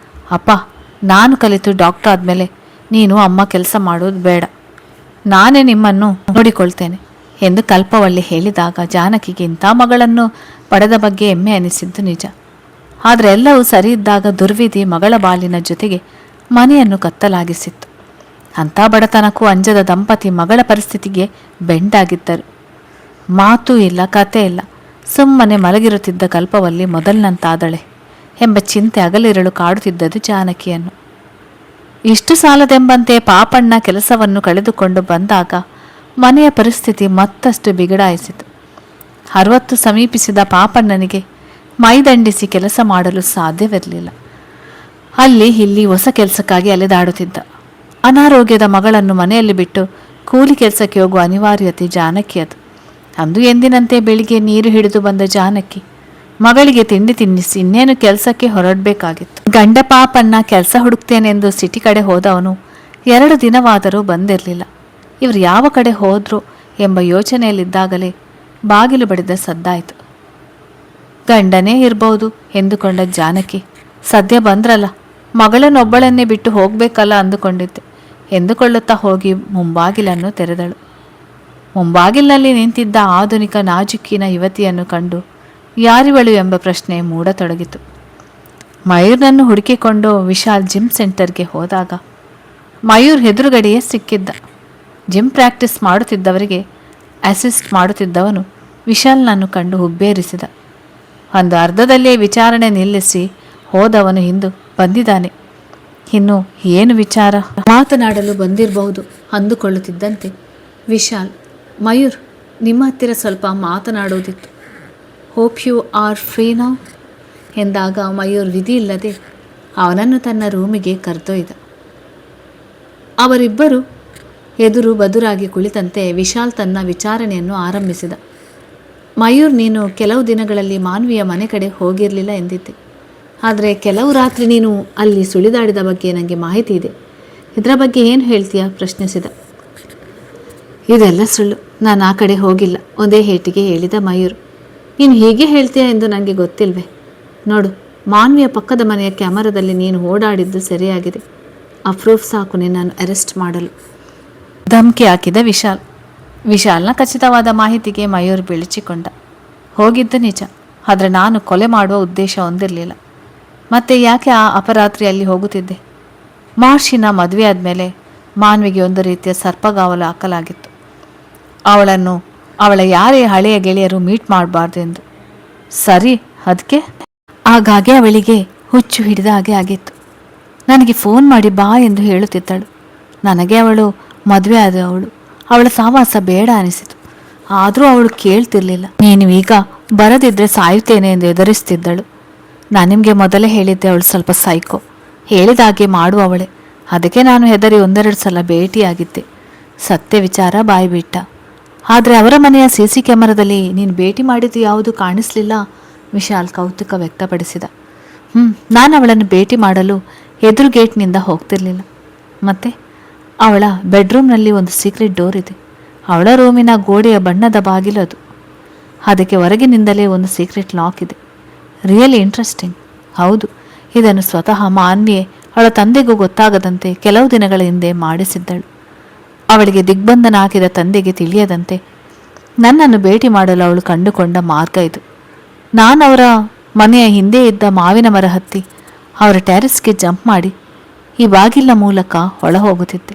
ಅಪ್ಪ, ನಾನು ಕಲಿತು ಡಾಕ್ಟರ್ ಆದಮೇಲೆ ನೀನು ಅಮ್ಮ ಕೆಲಸ ಮಾಡೋದು ಬೇಡ, ನಾನೇ ನಿಮ್ಮನ್ನು ನೋಡಿಕೊಳ್ತೇನೆ ಎಂದು ಕಲ್ಪವಳ್ಳಿ ಹೇಳಿದಾಗ ಜಾನಕಿಗೆ ಇಂಥ ಮಗಳನ್ನು ಪಡೆದ ಬಗ್ಗೆ ಹೆಮ್ಮೆ ಅನಿಸಿದ್ದು ನಿಜ. ಆದರೆ ಎಲ್ಲವೂ ಸರಿ ಇದ್ದಾಗ ದುರ್ವಿಧಿ ಮಗಳ ಬಾಲಿನ ಜೊತೆಗೆ ಮನೆಯನ್ನು ಕತ್ತಲಾಗಿಸಿತ್ತು. ಅಂಥ ಬಡತನಕ್ಕೂ ಅಂಜದ ದಂಪತಿ ಮಗಳ ಪರಿಸ್ಥಿತಿಗೆ ಬೆಂಡಾಗಿದ್ದರು. ಮಾತೂ ಇಲ್ಲ, ಕತೆ ಇಲ್ಲ, ಸುಮ್ಮನೆ ಮಲಗಿರುತ್ತಿದ್ದ ಕಲ್ಪವಲ್ಲಿ ಮೊದಲಿನಂತಾದಳೆ ಎಂಬ ಚಿಂತೆ ಹಗಲಿರಳು ಕಾಡುತ್ತಿದ್ದದು ಜಾನಕಿಯನ್ನು. ಇಷ್ಟು ಸಾಲದೆಂಬಂತೆ ಪಾಪಣ್ಣ ಕೆಲಸವನ್ನು ಕಳೆದುಕೊಂಡು ಬಂದಾಗ ಮನೆಯ ಪರಿಸ್ಥಿತಿ ಮತ್ತಷ್ಟು ಬಿಗಡಾಯಿಸಿತು. 60 ಸಮೀಪಿಸಿದ ಪಾಪಣ್ಣನಿಗೆ ಮೈದಂಡಿಸಿ ಕೆಲಸ ಮಾಡಲು ಸಾಧ್ಯವಿರಲಿಲ್ಲ. ಅಲ್ಲಿ ಇಲ್ಲಿ ಹೊಸ ಕೆಲಸಕ್ಕಾಗಿ ಅಲೆದಾಡುತ್ತಿದ್ದ. ಅನಾರೋಗ್ಯದ ಮಗಳನ್ನು ಮನೆಯಲ್ಲಿ ಬಿಟ್ಟು ಕೂಲಿ ಕೆಲಸಕ್ಕೆ ಹೋಗುವ ಅನಿವಾರ್ಯತೆ ಜಾನಕಿಯದು. ಅಂದು ಎಂದಿನಂತೆ ಬೆಳಿಗ್ಗೆ ನೀರು ಹಿಡಿದು ಬಂದ ಜಾನಕಿ ಮಗಳಿಗೆ ತಿಂಡಿ ತಿನ್ನಿಸಿ ಇನ್ನೇನು ಕೆಲಸಕ್ಕೆ ಹೊರಡಬೇಕಾಗಿತ್ತು. ಗಂಡ ಪಾಪಣ್ಣ ಕೆಲಸ ಹುಡುಕ್ತೇನೆಂದು ಸಿಟಿ ಕಡೆ ಹೋದವನು 2 ದಿನವಾದರೂ ಬಂದಿರಲಿಲ್ಲ. ಇವರು ಯಾವ ಕಡೆ ಹೋದ್ರು ಎಂಬ ಯೋಚನೆಯಲ್ಲಿದ್ದಾಗಲೇ ಬಾಗಿಲು ಬಡಿದ ಸದ್ದಾಯಿತು. ಗಂಡನೇ ಇರಬಹುದು ಎಂದುಕೊಂಡ ಜಾನಕಿ, ಸದ್ಯ ಬಂದ್ರಲ್ಲ, ಮಗಳನ್ನೊಬ್ಬಳನ್ನೇ ಬಿಟ್ಟು ಹೋಗಬೇಕಲ್ಲ ಅಂದುಕೊಂಡಿದ್ದೆ ಎಂದುಕೊಳ್ಳುತ್ತಾ ಹೋಗಿ ಮುಂಬಾಗಿಲನ್ನು ತೆರೆದಳು. ಮುಂಬಾಗಿಲಿನಲ್ಲಿ ನಿಂತಿದ್ದ ಆಧುನಿಕ ನಾಜುಕಿನ ಯುವತಿಯನ್ನು ಕಂಡು ಯಾರಿವಳು ಎಂಬ ಪ್ರಶ್ನೆ ಮೂಡತೊಡಗಿತು. ಮಯೂರ್ನನ್ನು ಹುಡುಕಿಕೊಂಡು ವಿಶಾಲ್ ಜಿಮ್ ಸೆಂಟರ್ಗೆ ಹೋದಾಗ ಮಯೂರ್ ಎದುರುಗಡೆಯೇ ಸಿಕ್ಕಿದ್ದ. ಜಿಮ್ ಪ್ರಾಕ್ಟೀಸ್ ಮಾಡುತ್ತಿದ್ದವರಿಗೆ ಅಸಿಸ್ಟ್ ಮಾಡುತ್ತಿದ್ದವನು ವಿಶಾಲ್ನನ್ನು ಕಂಡು ಹುಬ್ಬೇರಿಸಿದ. ಒಂದು ಅರ್ಧದಲ್ಲೇ ವಿಚಾರಣೆ ನಿಲ್ಲಿಸಿ ಹೋದವನು ಇಂದು ಬಂದಿದ್ದಾನೆ, ಇನ್ನು ಏನು ವಿಚಾರ ಮಾತನಾಡಲು ಬಂದಿರಬಹುದು ಅಂದುಕೊಳ್ಳುತ್ತಿದ್ದಂತೆ ವಿಶಾಲ್, ಮಯೂರ್, ನಿಮ್ಮ ಹತ್ತಿರ ಸ್ವಲ್ಪ ಮಾತನಾಡುವುದಿತ್ತು. Hope you are free now ಎಂದಾಗ ಮಯೂರ್ ವಿಧಿ ಇಲ್ಲದೆ ಅವನನ್ನು ತನ್ನ ರೂಮಿಗೆ ಕರೆದೊಯ್ದ. ಅವರಿಬ್ಬರು ಎದುರು ಬದುರಾಗಿ ಕುಳಿತಂತೆ ವಿಶಾಲ್ ತನ್ನ ವಿಚಾರಣೆಯನ್ನು ಆರಂಭಿಸಿದ. ಮಯೂರ್, ನೀನು ಕೆಲವು ದಿನಗಳಲ್ಲಿ ಮಾನ್ವಿಯ ಮನೆ ಕಡೆ ಹೋಗಿರಲಿಲ್ಲ ಎಂದಿದ್ದೆ. ಆದರೆ ಕೆಲವು ರಾತ್ರಿ ನೀನು ಅಲ್ಲಿ ಸುಳಿದಾಡಿದ ಬಗ್ಗೆ ನನಗೆ ಮಾಹಿತಿ ಇದೆ. ಇದರ ಬಗ್ಗೆ ಏನು ಹೇಳ್ತೀಯಾ ಪ್ರಶ್ನಿಸಿದ. ಇದೆಲ್ಲ ಸುಳ್ಳು, ನಾನು ಆ ಕಡೆ ಹೋಗಿಲ್ಲ, ಒಂದೇ ಹೇಟಿಗೆ ಹೇಳಿದ ಮಯೂರ್. ನೀನು ಹೀಗೆ ಹೇಳ್ತೀಯಾ ಎಂದು ನನಗೆ ಗೊತ್ತಿಲ್ವೇ? ನೋಡು, ಮಾನ್ವಿಯ ಪಕ್ಕದ ಮನೆಯ ಕ್ಯಾಮರಾದಲ್ಲಿ ನೀನು ಓಡಾಡಿದ್ದು ಸರಿಯಾಗಿದೆ. ಆ ಪ್ರೂಫ್ ಸಾಕು ನಿನ್ನನ್ನು ಅರೆಸ್ಟ್ ಮಾಡಲು ಧಮಕಿ ಹಾಕಿದ ವಿಶಾಲ್. ವಿಶಾಲ್ನ ಖಚಿತವಾದ ಮಾಹಿತಿಗೆ ಮಯೂರ್ ಬೆಳಚಿಕೊಂಡ. ಹೋಗಿದ್ದು ನಿಜ, ಆದರೆ ನಾನು ಕೊಲೆ ಮಾಡುವ ಉದ್ದೇಶ ಹೊಂದಿರಲಿಲ್ಲ. ಮತ್ತೆ ಯಾಕೆ ಆ ಅಪರಾತ್ರಿಯಲ್ಲಿ ಹೋಗುತ್ತಿದ್ದೆ? ಮಾರ್ಷಿನ ಮದುವೆ ಆದಮೇಲೆ ಮಾನ್ವಿಗೆ ಒಂದು ರೀತಿಯ ಸರ್ಪಗಾವಲು ಹಾಕಲಾಗಿತ್ತು. ಅವಳ ಯಾರೇ ಹಳೆಯ ಗೆಳೆಯರು ಮೀಟ್ ಮಾಡಬಾರ್ದು ಎಂದು. ಸರಿ, ಅದಕ್ಕೆ ಆಗಾಗ್ಗೆ ಅವಳಿಗೆ ಹುಚ್ಚು ಹಿಡಿದ ಹಾಗೆ ಆಗಿತ್ತು. ನನಗೆ ಫೋನ್ ಮಾಡಿ ಬಾ ಎಂದು ಹೇಳುತ್ತಿದ್ದಳು. ನನಗೆ ಅವಳು ಮದುವೆ ಆದವಳು, ಅವಳ ಸಹವಾಸ ಬೇಡ ಅನಿಸಿತು. ಆದರೂ ಅವಳು ಕೇಳ್ತಿರ್ಲಿಲ್ಲ. ನೀನು ಈಗ ಬರದಿದ್ದರೆ ಸಾಯುತ್ತೇನೆ ಎಂದು ಎದುರಿಸ್ತಿದ್ದಳು. ನಾನು ನಿಮಗೆ ಮೊದಲೇ ಹೇಳಿದ್ದೆ, ಅವಳು ಸ್ವಲ್ಪ ಸೈಕೋ, ಹೇಳಿದಾಗೆ ಮಾಡುವವಳೆ. ಅದಕ್ಕೆ ನಾನು ಹೆದರಿ 1-2 ಸಲ ಭೇಟಿಯಾಗಿದ್ದೆ. ಸತ್ಯ ವಿಚಾರ ಬಾಯ್ಬಿಟ್ಟ. ಆದರೆ ಅವರ ಮನೆಯ CC ಕ್ಯಾಮರಾದಲ್ಲಿ ನೀನು ಭೇಟಿ ಮಾಡಿದ್ದು ಯಾವುದು ಕಾಣಿಸ್ಲಿಲ್ಲ. ವಿಶಾಲ್ ಕೌತುಕ ವ್ಯಕ್ತಪಡಿಸಿದ. ನಾನು ಅವಳನ್ನು ಭೇಟಿ ಮಾಡಲು ಎದುರು ಗೇಟ್ನಿಂದ ಹೋಗ್ತಿರ್ಲಿಲ್ಲ. ಮತ್ತೆ ಅವಳ ಬೆಡ್ರೂಮ್ನಲ್ಲಿ ಒಂದು ಸೀಕ್ರೆಟ್ ಡೋರ್ ಇದೆ. ಅವಳ ರೂಮಿನ ಗೋಡೆಯ ಬಣ್ಣದ ಬಾಗಿಲು ಅದು. ಅದಕ್ಕೆ ಹೊರಗಿನಿಂದಲೇ ಒಂದು ಸೀಕ್ರೆಟ್ ಲಾಕ್ ಇದೆ. Really interesting. ಹೌದು, ಇದನ್ನು ಸ್ವತಃ ಮಾನ್ವಿಯೇ ಅವಳ ತಂದೆಗೂ ಗೊತ್ತಾಗದಂತೆ ಕೆಲವು ದಿನಗಳ ಹಿಂದೆ ಮಾಡಿಸಿದ್ದಳು. ಅವಳಿಗೆ ದಿಗ್ಬಂಧನ ಹಾಕಿದ ತಂದೆಗೆ ತಿಳಿಯದಂತೆ ನನ್ನನ್ನು ಭೇಟಿ ಮಾಡಲು ಅವಳು ಕಂಡುಕೊಂಡ ಮಾರ್ಗ ಇದು. ನಾನು ಅವರ ಮನೆಯ ಹಿಂದೆ ಇದ್ದ ಮಾವಿನ ಮರ ಹತ್ತಿ ಅವರ ಟೆರೆಸ್ಗೆ ಜಂಪ್ ಮಾಡಿ ಈ ಬಾಗಿಲ ಮೂಲಕ ಒಳ ಹೋಗುತ್ತಿದ್ದೆ.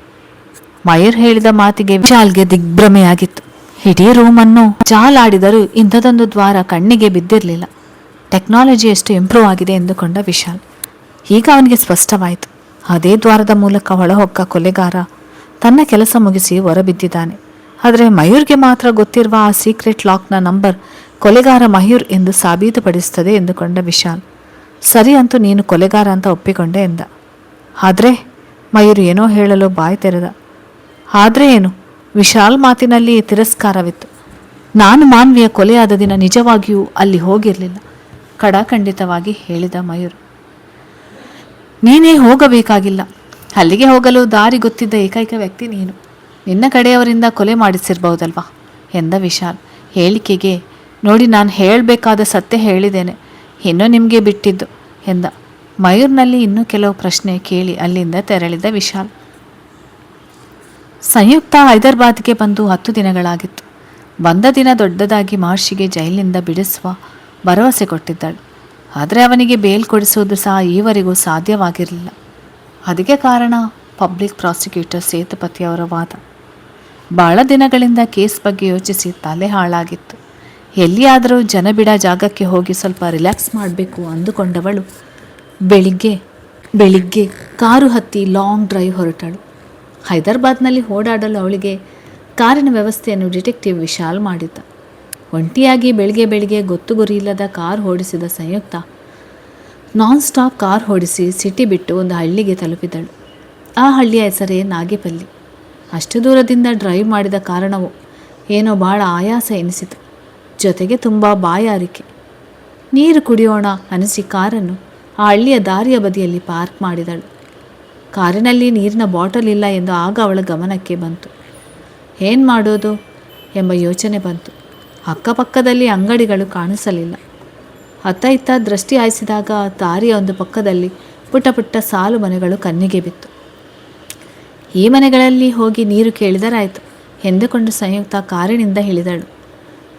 ಮಯೂರ್ ಹೇಳಿದ ಮಾತಿಗೆ ವಿಶಾಲ್ಗೆ ದಿಗ್ಭ್ರಮೆಯಾಗಿತ್ತು. ಇಡೀ ರೂಮನ್ನು ಜಾಲಾಡಿದರೂ ಇಂಥದೊಂದು ದ್ವಾರ ಕಣ್ಣಿಗೆ ಬಿದ್ದಿರಲಿಲ್ಲ. ಟೆಕ್ನಾಲಜಿ ಎಷ್ಟು ಇಂಪ್ರೂವ್ ಆಗಿದೆ ಎಂದುಕೊಂಡ ವಿಶಾಲ್. ಈಗ ಅವನಿಗೆ ಸ್ಪಷ್ಟವಾಯಿತು. ಅದೇ ದ್ವಾರದ ಮೂಲಕ ಒಳಹೊಕ್ಕ ಕೊಲೆಗಾರ ತನ್ನ ಕೆಲಸ ಮುಗಿಸಿ ಹೊರಬಿದ್ದಿದ್ದಾನೆ. ಆದರೆ ಮಯೂರ್ಗೆ ಮಾತ್ರ ಗೊತ್ತಿರುವ ಆ ಸೀಕ್ರೆಟ್ ಲಾಕ್ನ ನಂಬರ್ ಕೊಲೆಗಾರ ಮಯೂರ್ ಎಂದು ಸಾಬೀತುಪಡಿಸುತ್ತದೆ ಎಂದುಕೊಂಡ ವಿಶಾಲ್. ಸರಿ, ಅಂತೂ ನೀನು ಕೊಲೆಗಾರ ಅಂತ ಒಪ್ಪಿಕೊಂಡೆ ಎಂದ. ಆದರೆ ಮಯೂರ್ ಏನೋ ಹೇಳಲು ಬಾಯಿ ತೆರೆದ. ಆದರೆ ಏನು? ವಿಶಾಲ್ ಮಾತಿನಲ್ಲಿ ತಿರಸ್ಕಾರವಿತ್ತು. ನಾನು ಮಾನ್ವಿಯ ಕೊಲೆಯಾದ ದಿನ ನಿಜವಾಗಿಯೂ ಅಲ್ಲಿ ಹೋಗಿರಲಿಲ್ಲ, ಖಡಾಖಂಡಿತವಾಗಿ ಹೇಳಿದ ಮಯೂರ್. ನೀನೇ ಹೋಗಬೇಕಾಗಿಲ್ಲ. ಅಲ್ಲಿಗೆ ಹೋಗಲು ದಾರಿ ಗೊತ್ತಿದ್ದ ಏಕೈಕ ವ್ಯಕ್ತಿ ನೀನು. ನಿನ್ನ ಕಡೆಯವರಿಂದ ಕೊಲೆ ಮಾಡಿಸಿರ್ಬಹುದಲ್ವಾ ಎಂದ ವಿಶಾಲ್. ಹೇಳಿಕೆಗೆ ನೋಡಿ, ನಾನು ಹೇಳಬೇಕಾದ ಸತ್ಯ ಹೇಳಿದ್ದೇನೆ, ಇನ್ನೂ ನಿಮಗೆ ಬಿಟ್ಟಿದ್ದು ಎಂದ. ಮಯೂರ್ನಲ್ಲಿ ಇನ್ನೂ ಕೆಲವು ಪ್ರಶ್ನೆ ಕೇಳಿ ಅಲ್ಲಿಂದ ತೆರಳಿದ ವಿಶಾಲ್. ಸಂಯುಕ್ತ ಹೈದರಾಬಾದ್ಗೆ ಬಂದು 10 ದಿನಗಳಾಗಿತ್ತು. ಬಂದ ದಿನ ದೊಡ್ಡದಾಗಿ ಮಾರ್ಷಿಗೆ ಜೈಲಿನಿಂದ ಬಿಡಿಸುವ ಭರವಸೆ ಕೊಟ್ಟಿದ್ದಳು. ಆದರೆ ಅವನಿಗೆ ಬೇಲ್ ಕೊಡಿಸುವುದು ಸಹ ಈವರೆಗೂ ಸಾಧ್ಯವಾಗಿರಲಿಲ್ಲ. ಅದಕ್ಕೆ ಕಾರಣ ಪಬ್ಲಿಕ್ ಪ್ರಾಸಿಕ್ಯೂಟರ್ ಸೇತುಪತಿ ಅವರ ವಾದ. ಬಹಳ ದಿನಗಳಿಂದ ಕೇಸ್ ಬಗ್ಗೆ ಯೋಚಿಸಿ ತಲೆ ಹಾಳಾಗಿತ್ತು. ಎಲ್ಲಿಯಾದರೂ ಜನಬಿಡ ಜಾಗಕ್ಕೆ ಹೋಗಿ ಸ್ವಲ್ಪ ರಿಲ್ಯಾಕ್ಸ್ ಮಾಡಬೇಕು ಅಂದುಕೊಂಡವಳು ಬೆಳಿಗ್ಗೆ ಕಾರು ಹತ್ತಿ ಲಾಂಗ್ ಡ್ರೈವ್ ಹೊರಟಳು. ಹೈದರಾಬಾದ್ನಲ್ಲಿ ಓಡಾಡಲು ಅವಳಿಗೆ ಕಾರಿನ ವ್ಯವಸ್ಥೆಯನ್ನು ಡಿಟೆಕ್ಟಿವ್ ವಿಶಾಲ್ ಮಾಡಿದ್ದ. ಒಂಟಿಯಾಗಿ ಬೆಳಿಗ್ಗೆ ಗೊತ್ತು ಗುರಿ ಇಲ್ಲದ ಕಾರ್ ಓಡಿಸಿದ ಸಂಯುಕ್ತ ನಾನ್ ಸ್ಟಾಪ್ ಕಾರ್ ಓಡಿಸಿ ಸಿಟಿ ಬಿಟ್ಟು ಒಂದು ಹಳ್ಳಿಗೆ ತಲುಪಿದಳು. ಆ ಹಳ್ಳಿಯ ಹೆಸರೇ ನಾಗೇಪಲ್ಲಿ. ಅಷ್ಟು ದೂರದಿಂದ ಡ್ರೈವ್ ಮಾಡಿದ ಕಾರಣವೋ ಏನೋ ಬಹಳ ಆಯಾಸ ಎನಿಸಿತು. ಜೊತೆಗೆ ತುಂಬ ಬಾಯಾರಿಕೆ. ನೀರು ಕುಡಿಯೋಣ ಅನಿಸಿ ಕಾರನ್ನು ಆ ಹಳ್ಳಿಯ ದಾರಿಯ ಬದಿಯಲ್ಲಿ ಪಾರ್ಕ್ ಮಾಡಿದಳು. ಕಾರಿನಲ್ಲಿ ನೀರಿನ ಬಾಟಲ್ ಇಲ್ಲ ಎಂದು ಆಗ ಅವಳ ಗಮನಕ್ಕೆ ಬಂತು. ಏನು ಮಾಡೋದು ಎಂಬ ಯೋಚನೆ ಬಂತು. ಅಕ್ಕಪಕ್ಕದಲ್ಲಿ ಅಂಗಡಿಗಳು ಕಾಣಿಸಲಿಲ್ಲ. ಅತ್ತ ಇತ್ತ ದೃಷ್ಟಿ ಹಾಯಿಸಿದಾಗ ದಾರಿಯ ಒಂದು ಪಕ್ಕದಲ್ಲಿ ಪುಟ್ಟ ಸಾಲು ಮನೆಗಳು ಕಣ್ಣಿಗೆ ಬಿತ್ತು. ಈ ಮನೆಗಳಲ್ಲಿ ಹೋಗಿ ನೀರು ಕೇಳಿದರಾಯಿತು ಎಂದುಕೊಂಡು ಸಂಯುಕ್ತ ಕಾರಿನಿಂದ ಇಳಿದಳು.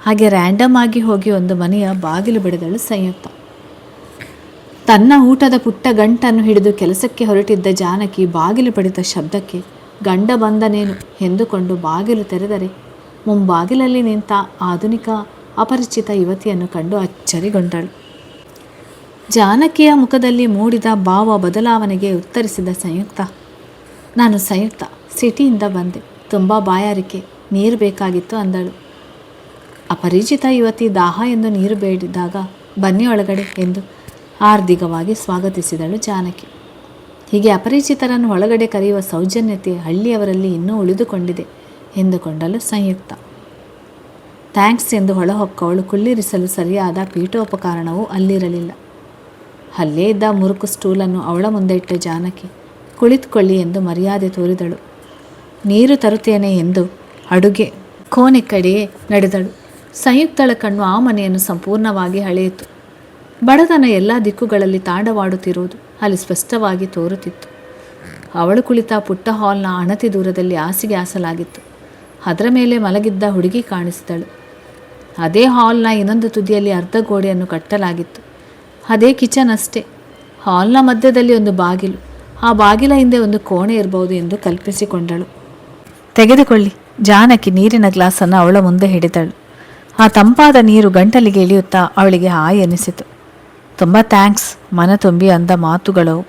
ಹಾಗೆ ರ್ಯಾಂಡಮ್ ಆಗಿ ಹೋಗಿ ಒಂದು ಮನೆಯ ಬಾಗಿಲು ಬಿಡಿದಳು ಸಂಯುಕ್ತ. ತನ್ನ ಊಟದ ಪುಟ್ಟ ಗಂಟನ್ನು ಹಿಡಿದು ಕೆಲಸಕ್ಕೆ ಹೊರಟಿದ್ದ ಜಾನಕಿ ಬಾಗಿಲು ಬಡಿದ ಶಬ್ದಕ್ಕೆ ಗಂಡ ಬಂದನೇನು ಎಂದುಕೊಂಡು ಬಾಗಿಲು ತೆರೆದರೆ ಮುಂಬಾಗಿಲಲ್ಲಿ ನಿಂತ ಆಧುನಿಕ ಅಪರಿಚಿತ ಯುವತಿಯನ್ನು ಕಂಡು ಅಚ್ಚರಿಗೊಂಡಳು. ಜಾನಕಿಯ ಮುಖದಲ್ಲಿ ಮೂಡಿದ ಭಾವ ಬದಲಾವಣೆಗೆ ಉತ್ತರಿಸಿದ ಸಂಯುಕ್ತ, ನಾನು ಸಂಯುಕ್ತ, ಸಿಟಿಯಿಂದ ಬಂದೆ, ತುಂಬ ಬಾಯಾರಿಕೆ, ನೀರು ಬೇಕಾಗಿತ್ತು ಅಂದಳು. ಅಪರಿಚಿತ ಯುವತಿ ದಾಹ ಎಂದು ನೀರು ಬೇಡಿದಾಗ ಬನ್ನಿ ಒಳಗಡೆ ಎಂದು ಆರ್ದಿಗವಾಗಿ ಸ್ವಾಗತಿಸಿದಳು ಜಾನಕಿ. ಹೀಗೆ ಅಪರಿಚಿತರನ್ನು ಒಳಗಡೆ ಕರೆಯುವ ಸೌಜನ್ಯತೆ ಹಳ್ಳಿಯವರಲ್ಲಿ ಇನ್ನೂ ಉಳಿದುಕೊಂಡಿದೆ ಎಂದುಕೊಂಡಳು ಸಂಯುಕ್ತ. ಥ್ಯಾಂಕ್ಸ್ ಎಂದು ಹೊಳಹೊಕ್ಕವಳು ಕುಳ್ಳಿರಿಸಲು ಸರಿಯಾದ ಪೀಠೋಪಕರಣವೂ ಅಲ್ಲಿರಲಿಲ್ಲ. ಅಲ್ಲೇ ಇದ್ದ ಮುರುಕು ಸ್ಟೂಲನ್ನು ಅವಳ ಮುಂದೆ ಇಟ್ಟ ಜಾನಕಿ ಕುಳಿತುಕೊಳ್ಳಿ ಎಂದು ಮರ್ಯಾದೆ ತೋರಿದಳು. ನೀರು ತರುತ್ತೇನೆ ಎಂದು ಅಡುಗೆ ಕೋಣೆ ಕಡೆಯೇ ನಡೆದಳು. ಸಂಯುಕ್ತಳ ಕಣ್ಣು ಆ ಮನೆಯನ್ನು ಸಂಪೂರ್ಣವಾಗಿ ಹಳೆಯಿತು. ಬಡತನ ಎಲ್ಲ ದಿಕ್ಕುಗಳಲ್ಲಿ ತಾಂಡವಾಡುತ್ತಿರುವುದು ಅಲ್ಲಿ ಸ್ಪಷ್ಟವಾಗಿ ತೋರುತ್ತಿತ್ತು. ಅವಳು ಕುಳಿತ ಪುಟ್ಟ ಹಾಲ್ನ ಅಣತಿ ದೂರದಲ್ಲಿ ಹಾಸಿಗೆ ಹಾಸಲಾಗಿತ್ತು. ಅದರ ಮೇಲೆ ಮಲಗಿದ್ದ ಹುಡುಗಿ ಕಾಣಿಸಿದಳು. ಅದೇ ಹಾಲ್ನ ಇನ್ನೊಂದು ತುದಿಯಲ್ಲಿ ಅರ್ಧ ಗೋಡೆಯನ್ನು ಕಟ್ಟಲಾಗಿತ್ತು. ಅದೇ ಕಿಚನ್ ಅಷ್ಟೇ. ಹಾಲ್ನ ಮಧ್ಯದಲ್ಲಿ ಒಂದು ಬಾಗಿಲು, ಆ ಬಾಗಿಲ ಹಿಂದೆ ಒಂದು ಕೋಣೆ ಇರಬಹುದು ಎಂದು ಕಲ್ಪಿಸಿಕೊಂಡಳು. ತೆಗೆದುಕೊಳ್ಳಿ. ಜಾನಕಿ ನೀರಿನ ಗ್ಲಾಸನ್ನು ಅವಳ ಮುಂದೆ ಹಿಡಿದಳು. ಆ ತಂಪಾದ ನೀರು ಗಂಟಲಿಗೆ ಇಳಿಯುತ್ತಾ ಅವಳಿಗೆ ಹಾಯ್ ಎನಿಸಿತು. ತುಂಬ ಥ್ಯಾಂಕ್ಸ್, ಮನ ತುಂಬಿ ಅಂದ ಮಾತುಗಳವು.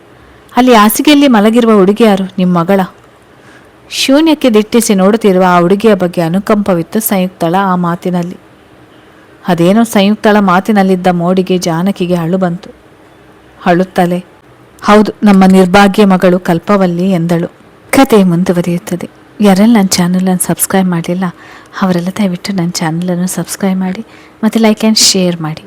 ಅಲ್ಲಿ ಹಾಸಿಗೆಯಲ್ಲಿ ಮಲಗಿರುವ ಹುಡುಗಿಯಾರು? ನಿಮ್ಮ ಮಗಳ? ಶೂನ್ಯಕ್ಕೆ ದಿಟ್ಟಿಸಿ ನೋಡುತ್ತಿರುವ ಆ ಹುಡುಗಿಯ ಬಗ್ಗೆ ಅನುಕಂಪವಿತ್ತು ಸಂಯುಕ್ತಳ ಆ ಮಾತಿನಲ್ಲಿ. ಅದೇನೋ ಸಂಯುಕ್ತಳ ಮಾತಿನಲ್ಲಿದ್ದ ಮೋಡಿಗೆ ಜಾನಕಿಗೆ ಅಳು ಬಂತು. ಅಳುತ್ತಲೇ, ಹೌದು, ನಮ್ಮ ನಿರ್ಭಾಗ್ಯ ಮಗಳು ಕಲ್ಪವಲ್ಲಿ ಎಂದಳು. ಕತೆ ಮುಂದುವರಿಯುತ್ತದೆ. ಯಾರೆಲ್ಲ ನನ್ನ ಚಾನಲನ್ನು ಸಬ್ಸ್ಕ್ರೈಬ್ ಮಾಡಲಿಲ್ಲ ಅವರೆಲ್ಲ ದಯವಿಟ್ಟು ನನ್ನ ಚಾನಲನ್ನು ಸಬ್ಸ್ಕ್ರೈಬ್ ಮಾಡಿ ಮತ್ತು ಲೈಕ್ ಆ್ಯಂಡ್ ಶೇರ್ ಮಾಡಿ.